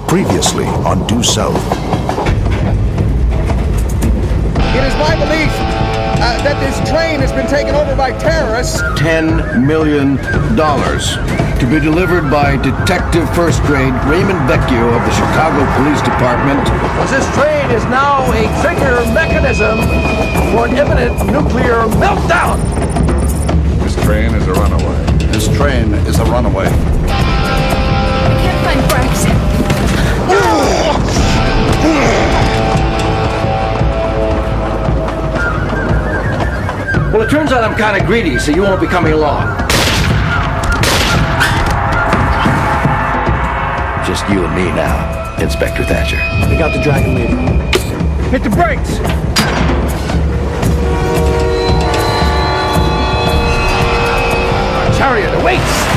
Previously on Due South. It is my belief that this train has been taken over by terrorists. $10 million to be delivered by Detective First Grade Raymond Vecchio of the Chicago Police Department. This train is now a trigger mechanism for an imminent nuclear meltdown. This train is a runaway. This train is a runaway. I can't find brakes. Well, it turns out I'm kind of greedy, so you won't be coming along. Just you and me now, Inspector Thatcher. We got the dragon leader. Hit the brakes! Our chariot awaits!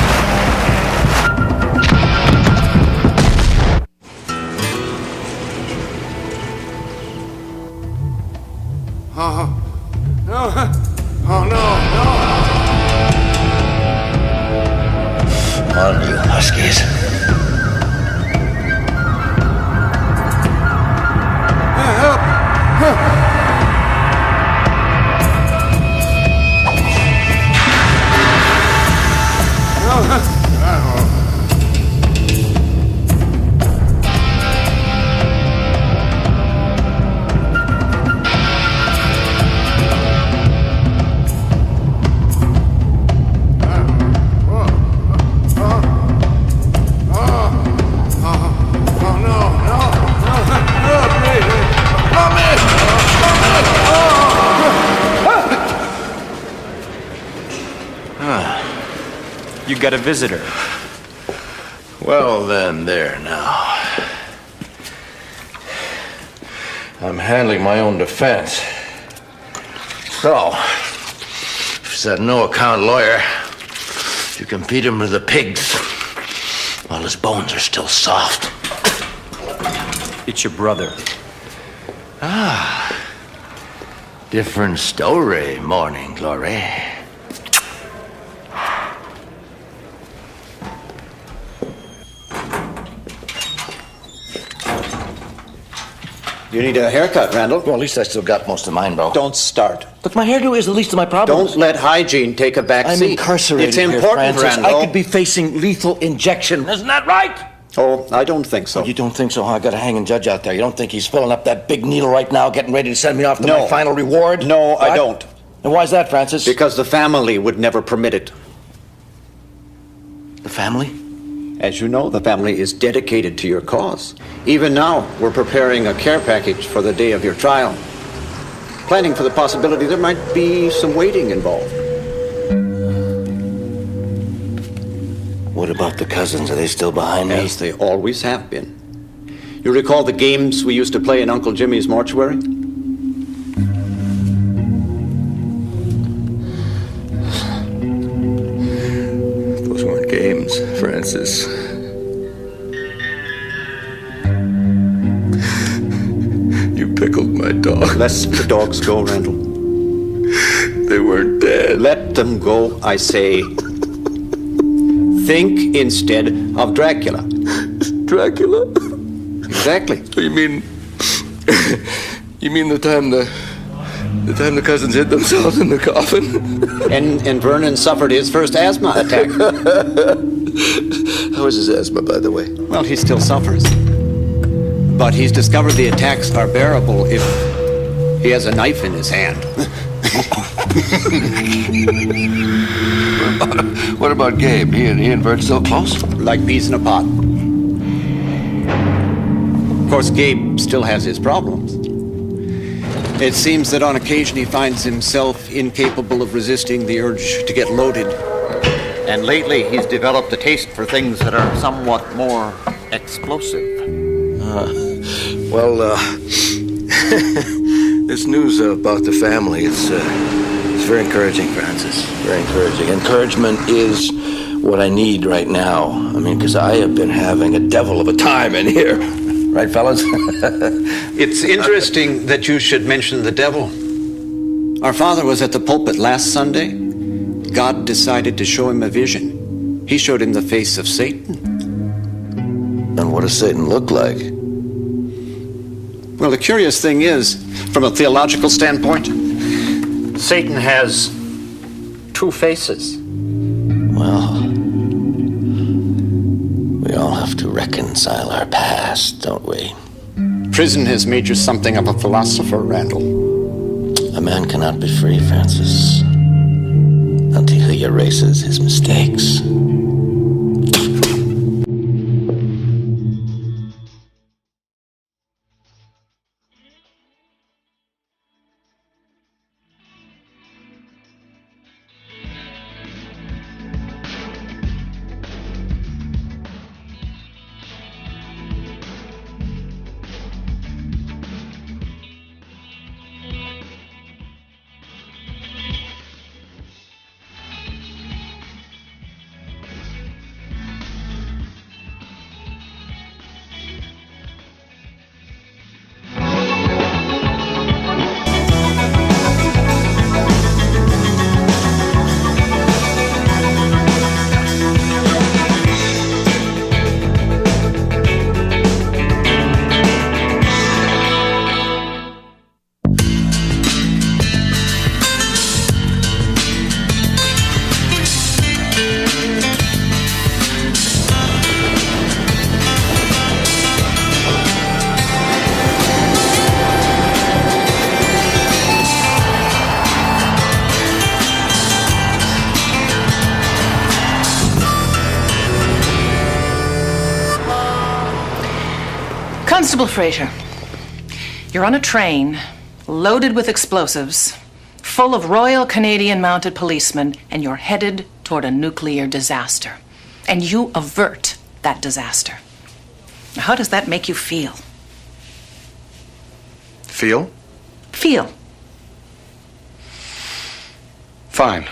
Oh, no. On you, Huskies. You got a visitor. Well then, there now. I'm handling my own defense. So, if it's that no-account lawyer, you can feed him to the pigs while his bones are still soft. It's your brother. Different story, Morning Glory. You need a haircut, Randall. Well, at least I still got most of mine, bro. Don't start. Look, my hairdo is the least of my problems. Don't let hygiene take a back I'm seat. incarcerated It's here, important, Francis. Randall. I could be facing lethal injection. Isn't that right? Oh, I don't think so. Oh, you don't think so, huh? I got a hanging judge out there. You don't think he's filling up that big needle right now, getting ready to send me off to my final reward? No, What? I don't. And why's that, Francis? Because the family would never permit it. The family? As you know, the family is dedicated to your cause. Even now, we're preparing a care package for the day of your trial. Planning for the possibility there might be some waiting involved. What about the cousins? Are they still behind me? As they always have been. You recall the games we used to play in Uncle Jimmy's mortuary? Those weren't games, Francis. You pickled my dog. Let the dogs go, Randall. They weren't dead. Let them go, I say. Think instead of Dracula. Dracula? Exactly. You mean the time the cousins hid themselves in the coffin? And Vernon suffered his first asthma attack. How is his asthma, by the way? Well, he still suffers. But he's discovered the attacks are bearable if he has a knife in his hand. What about Gabe? He and Vert still close? Like peas in a pot. Of course, Gabe still has his problems. It seems that on occasion he finds himself incapable of resisting the urge to get loaded. And lately he's developed a taste for things that are somewhat more explosive. This news about the family, it's very encouraging, Francis. Very encouraging. Encouragement is what I need right now. I mean, because I have been having a devil of a time in here. Right, fellas? It's interesting that you should mention the devil. Our father was at the pulpit last Sunday. God decided to show him a vision. He showed him the face of Satan. And What does Satan look like? Well, the curious thing is, from a theological standpoint, Satan has two faces. Well, we all have to reconcile our past, don't we? Prison has made you something of a philosopher, Randall. A man cannot be free, Francis, until he erases his mistakes. Constable Fraser, you're on a train loaded with explosives, full of Royal Canadian Mounted Policemen, and you're headed toward a nuclear disaster. And you avert that disaster. Now, how does that make you feel? Feel? Feel. Fine.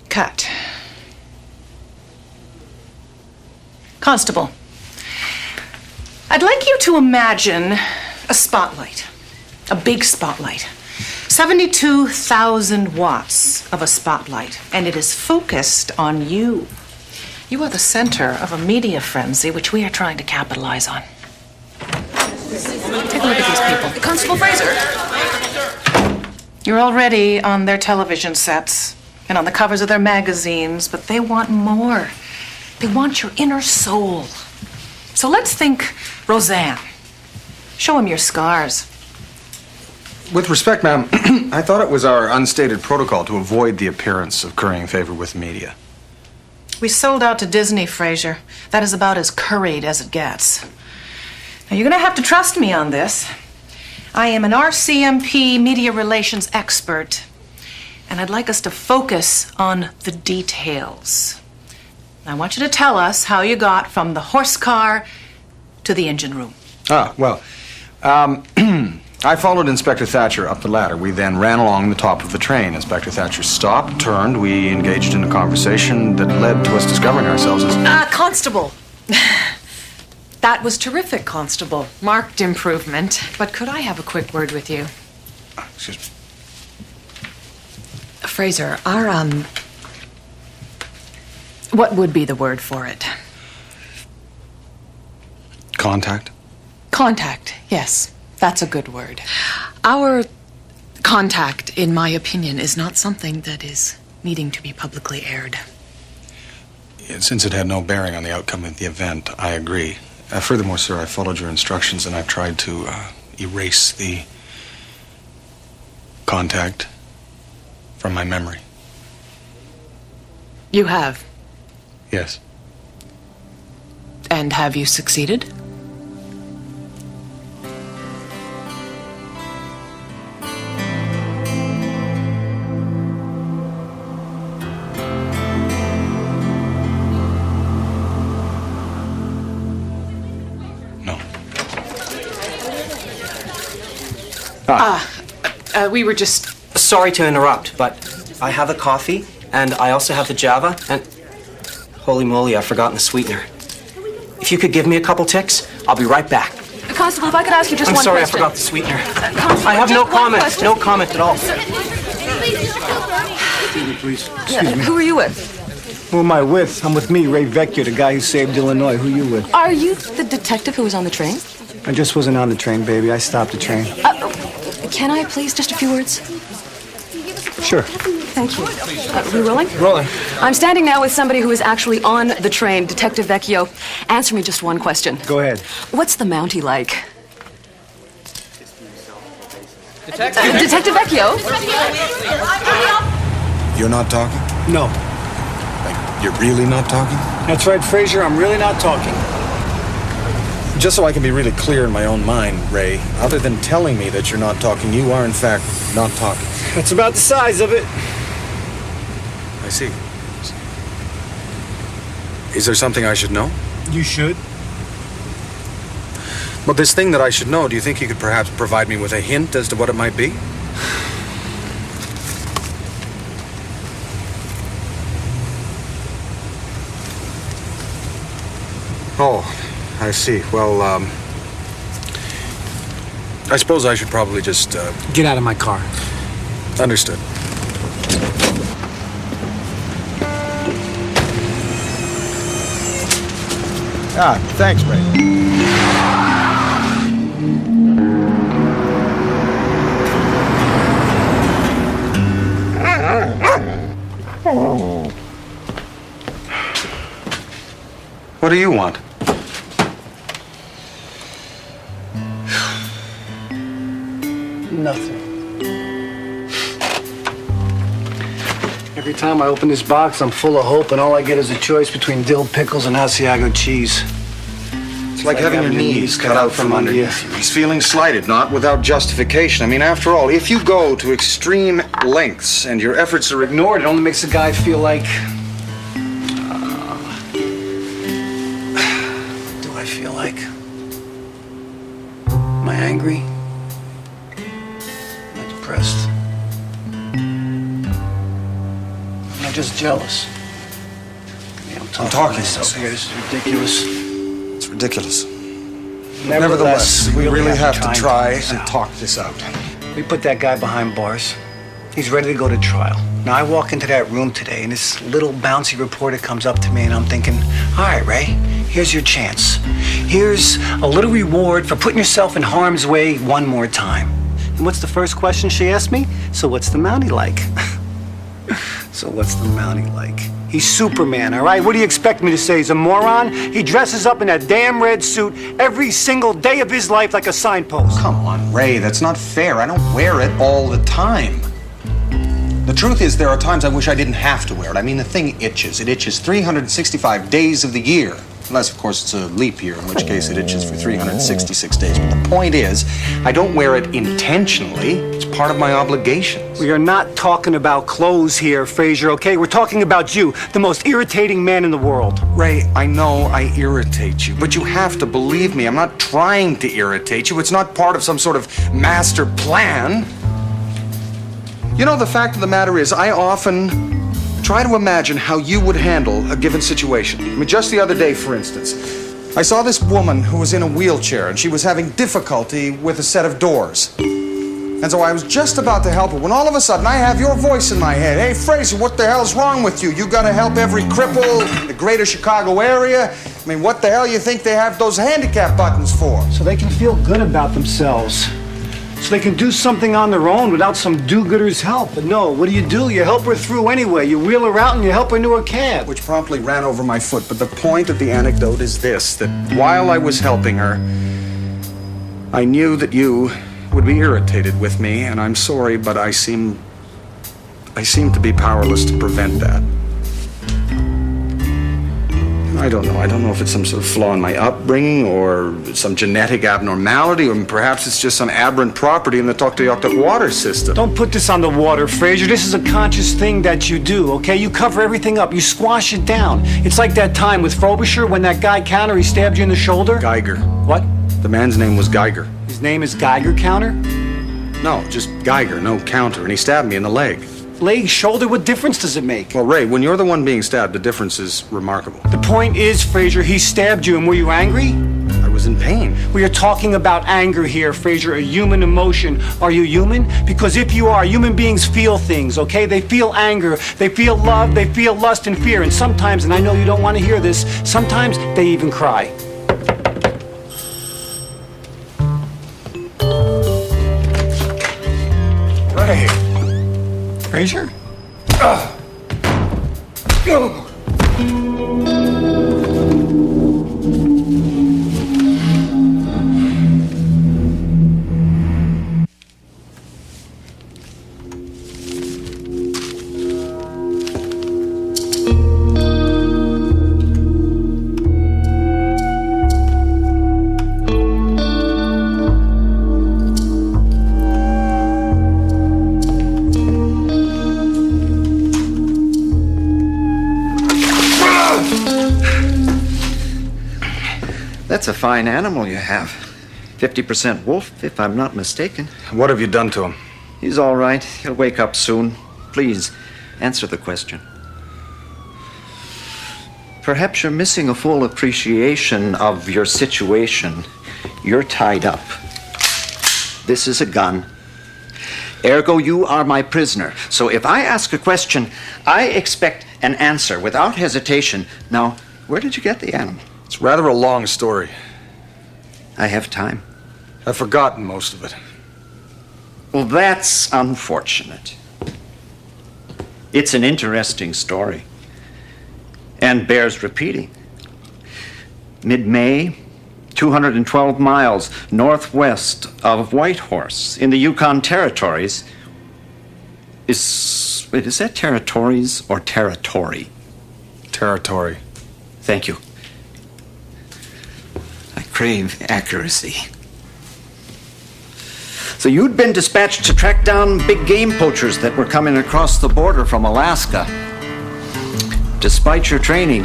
Cut. Constable, I'd like you to imagine a spotlight, a big spotlight, 72,000 watts of a spotlight, and it is focused on you. You are the center of a media frenzy which we are trying to capitalize on. Take a look at these people. Constable Fraser. You're already on their television sets and on the covers of their magazines, but they want more. They want your inner soul. So let's think Roseanne. Show them your scars. With respect, ma'am, I thought it was our unstated protocol to avoid the appearance of currying favor with the media. We sold out to Disney, Fraser. That is about as curried as it gets. Now, you're going to have to trust me on this. I am an RCMP media relations expert, and I'd like us to focus on the details. I want you to tell us how you got from the horse car to the engine room. Well, I followed Inspector Thatcher up the ladder. We then ran along the top of the train. Inspector Thatcher stopped, turned. We engaged in a conversation that led to us discovering ourselves as... Constable. That was terrific, Constable. Marked improvement. But could I have a quick word with you? Excuse me. Fraser, what would be the word for it? Contact? Contact, yes. That's a good word. Our contact, in my opinion, is not something that is needing to be publicly aired. Since it had no bearing on the outcome of the event, I agree. Furthermore, sir, I followed your instructions and I've tried to erase the contact from my memory. You have? Yes. And have you succeeded? No. We were just... Sorry to interrupt, but I have the coffee, and I also have the Java, and... Holy moly, I've forgotten the sweetener. If you could give me a couple ticks, I'll be right back. Constable, if I could ask you just I'm one sorry, question. I forgot the sweetener. Constable, I have no just one comment. question. No comment at all. Please, excuse me. Who are you with? Who am I with? I'm with me, Ray Vecchio, the guy who saved Illinois. Who you with? Are you the detective who was on the train? I just wasn't on the train, baby. I stopped the train. Can I please just a few words? Sure. Thank you. We rolling? Rolling. I'm standing now with somebody who is actually on the train, Detective Vecchio. Answer me just one question. Go ahead. What's the Mountie like? Detective Vecchio? You're not talking? No. Like, you're really not talking? That's right, Frazier. I'm really not talking. Just so I can be really clear in my own mind, Ray, other than telling me that you're not talking, you are in fact not talking. That's about the size of it. I see. Is there something I should know? You should. Well, this thing that I should know, do you think you could perhaps provide me with a hint as to what it might be? Oh, I see. Well, I suppose I should probably just, Get out of my car. Understood. Ah, thanks, Ray. What do you want? Nothing. Every time I open this box, I'm full of hope, and all I get is a choice between dill pickles and Asiago cheese. It's like having your knees cut out from underneath you. He's feeling slighted, not without justification. I mean, after all, if you go to extreme lengths and your efforts are ignored, It only makes the guy feel like... do I feel like... Am I angry? Am I depressed? Am I just jealous? Yeah, I'm talking myself here. This is ridiculous. It's ridiculous. Nevertheless, we really have to try and talk this out. We put that guy behind bars. He's ready to go to trial. Now, I walk into that room today, and this little bouncy reporter comes up to me, and I'm thinking, all right, Ray, here's your chance. Here's a little reward for putting yourself in harm's way one more time. And what's the first question she asked me? So what's the Mountie like? So what's the Mountie like? He's Superman, all right? What do you expect me to say? He's a moron? He dresses up in that damn red suit every single day of his life like a signpost. Come on, Ray, that's not fair. I don't wear it all the time. The truth is, there are times I wish I didn't have to wear it. I mean, the thing itches. It itches 365 days of the year. Unless, of course, it's a leap year, in which case it itches for 366 days. But the point is, I don't wear it intentionally. It's part of my obligations. We are not talking about clothes here, Frazier, okay? We're talking about you, the most irritating man in the world. Ray, I know I irritate you, but you have to believe me. I'm not trying to irritate you. It's not part of some sort of master plan. You know, the fact of the matter is, I often try to imagine how you would handle a given situation. I mean, just the other day, for instance, I saw this woman who was in a wheelchair, and she was having difficulty with a set of doors. And so I was just about to help her, when all of a sudden I have your voice in my head. Hey, Fraser, what the hell's wrong with you? You gotta help every cripple in the greater Chicago area? I mean, what the hell you think they have those handicap buttons for? So they can feel good about themselves. So they can do something on their own without some do-gooder's help. But no, what do? You help her through anyway. You wheel her out and you help her into a cab. Which promptly ran over my foot. But the point of the anecdote is this, that while I was helping her, I knew that you would be irritated with me, and I'm sorry, but I seem to be powerless to prevent that. I don't know. I don't know if it's some sort of flaw in my upbringing or some genetic abnormality, or perhaps it's just some aberrant property in the Tuktoyaktuk water system. Don't put this on the water, Fraser. This is a conscious thing that you do, okay? You cover everything up. You squash it down. It's like that time with Frobisher when that guy Counter, he stabbed you in the shoulder. Geiger. What? The man's name was Geiger. His name is Geiger Counter? No, just Geiger, no Counter, and he stabbed me in the leg. Leg, shoulder, what difference does it make? Well, Ray, when you're the one being stabbed, the difference is remarkable. The point is, Fraser, he stabbed you, and were you angry? I was in pain. We are talking about anger here, Fraser, a human emotion. Are you human? Because if you are, human beings feel things, okay? They feel anger, they feel love, they feel lust and fear. And sometimes, and I know you don't want to hear this, sometimes they even cry. Ray. Fraser? That's a fine animal you have. 50% wolf, if I'm not mistaken. What have you done to him? He's all right. He'll wake up soon. Please, answer the question. Perhaps you're missing a full appreciation of your situation. You're tied up. This is a gun. Ergo, you are my prisoner. So if I ask a question, I expect an answer without hesitation. Now, where did you get the animal? It's rather a long story. I have time. I've forgotten most of it. Well, that's unfortunate. It's an interesting story and bears repeating. Mid-May, 212 miles northwest of Whitehorse in the Yukon Territories. Is that territories or territory? Territory. Thank you. I crave accuracy. So you'd been dispatched to track down big game poachers that were coming across the border from Alaska. Despite your training,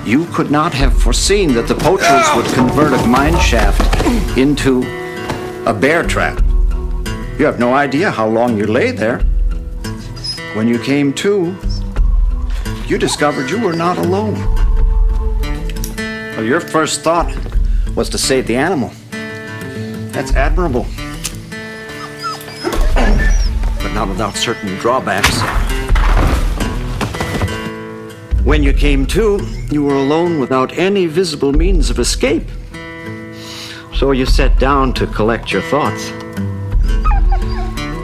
you could not have foreseen that the poachers would convert a mine shaft into a bear trap. You have no idea how long you lay there. When you came to, you discovered you were not alone. Well, your first thought was to save the animal. That's admirable. But not without certain drawbacks. When you came to, you were alone without any visible means of escape. So you sat down to collect your thoughts.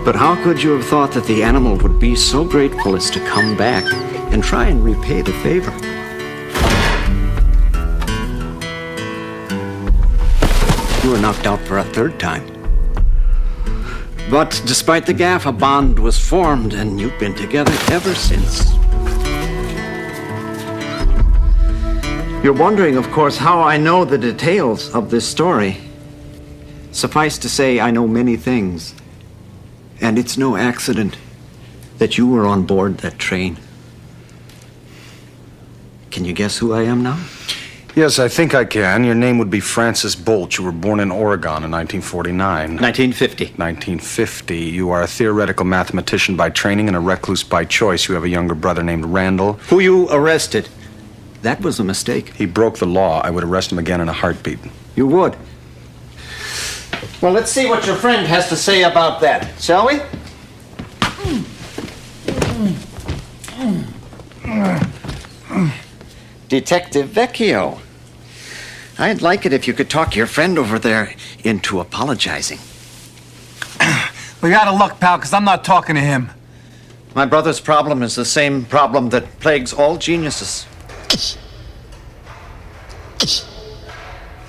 But how could you have thought that the animal would be so grateful as to come back and try and repay the favor? You were knocked out for a third time. But despite the gaffe, a bond was formed, and you've been together ever since. You're wondering, of course, how I know the details of this story. Suffice to say, I know many things. And it's no accident that you were on board that train. Can you guess who I am now? Yes, I think I can. Your name would be Francis Bolt. You were born in Oregon in 1949. 1950. 1950. You are a theoretical mathematician by training and a recluse by choice. You have a younger brother named Randall. Who you arrested. That was a mistake. He broke the law. I would arrest him again in a heartbeat. You would. Well, let's see what your friend has to say about that, shall we? Detective Vecchio. I'd like it if you could talk your friend over there into apologizing. We got a luck, pal, because I'm not talking to him. My brother's problem is the same problem that plagues all geniuses.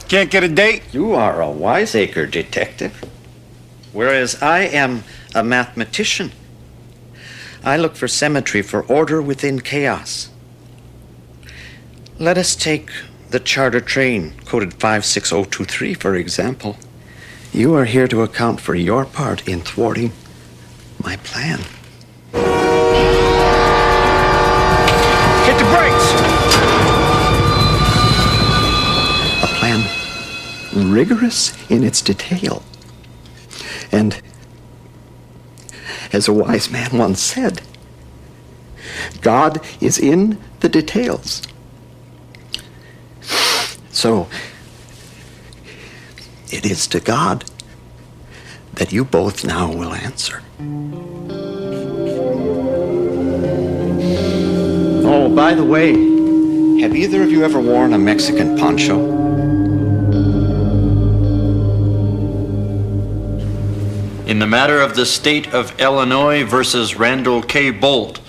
Can't get a date? You are a wiseacre, detective. Whereas I am a mathematician. I look for symmetry, for order within chaos. Let us take the charter train, coded 56023, for example. You are here to account for your part in thwarting my plan. Hit the brakes! A plan rigorous in its detail. And, as a wise man once said, God is in the details. So, it is to God that you both now will answer. Oh, by the way, have either of you ever worn a Mexican poncho? In the matter of the state of Illinois versus Randall K. Bolt,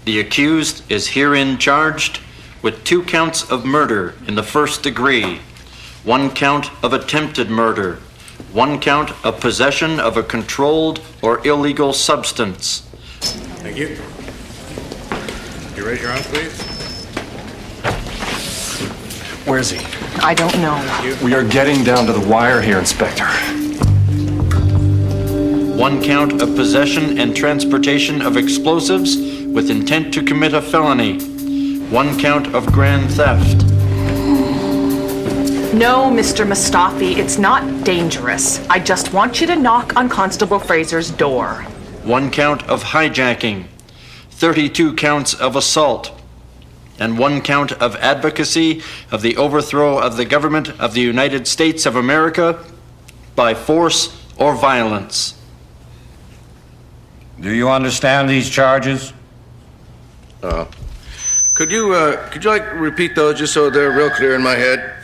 the accused is herein charged with 2 counts of murder in the first degree, 1 count of attempted murder, 1 count of possession of a controlled or illegal substance. Thank you. You raise your arms, please. Where is he? I don't know. We are getting down to the wire here, Inspector. 1 count of possession and transportation of explosives with intent to commit a felony. 1 count of grand theft. No, Mr. Mustafi, it's not dangerous. I just want you to knock on Constable Fraser's door. 1 count of hijacking. 32 counts of assault. And 1 count of advocacy of the overthrow of the government of the United States of America by force or violence. Do you understand these charges? Could you like repeat those just so they're real clear in my head?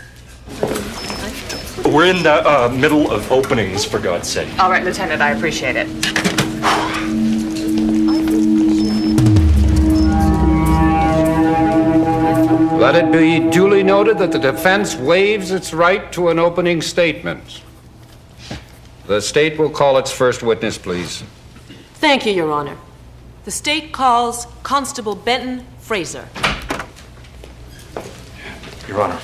We're in the middle of openings, for God's sake. All right, Lieutenant, I appreciate it. Let it be duly noted that the defense waives its right to an opening statement. The state will call its first witness, please. Thank you, Your Honor. The state calls Constable Benton Fraser. Your Honor.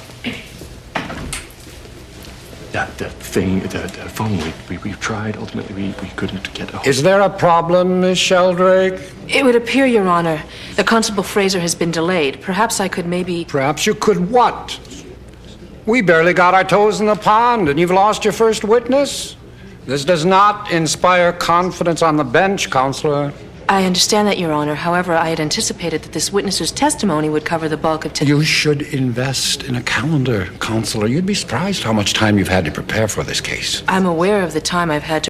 The phone, we've tried. Ultimately, we couldn't get a hold. Is there a problem, Miss Sheldrake? It would appear, Your Honor, that Constable Fraser has been delayed. Perhaps I could maybe... Perhaps you could what? We barely got our toes in the pond, and you've lost your first witness? This does not inspire confidence on the bench, Counselor. I understand that, Your Honor. However, I had anticipated that this witness's testimony would cover the bulk of You should invest in a calendar, Counselor. You'd be surprised how much time you've had to prepare for this case. I'm aware of the time I've had to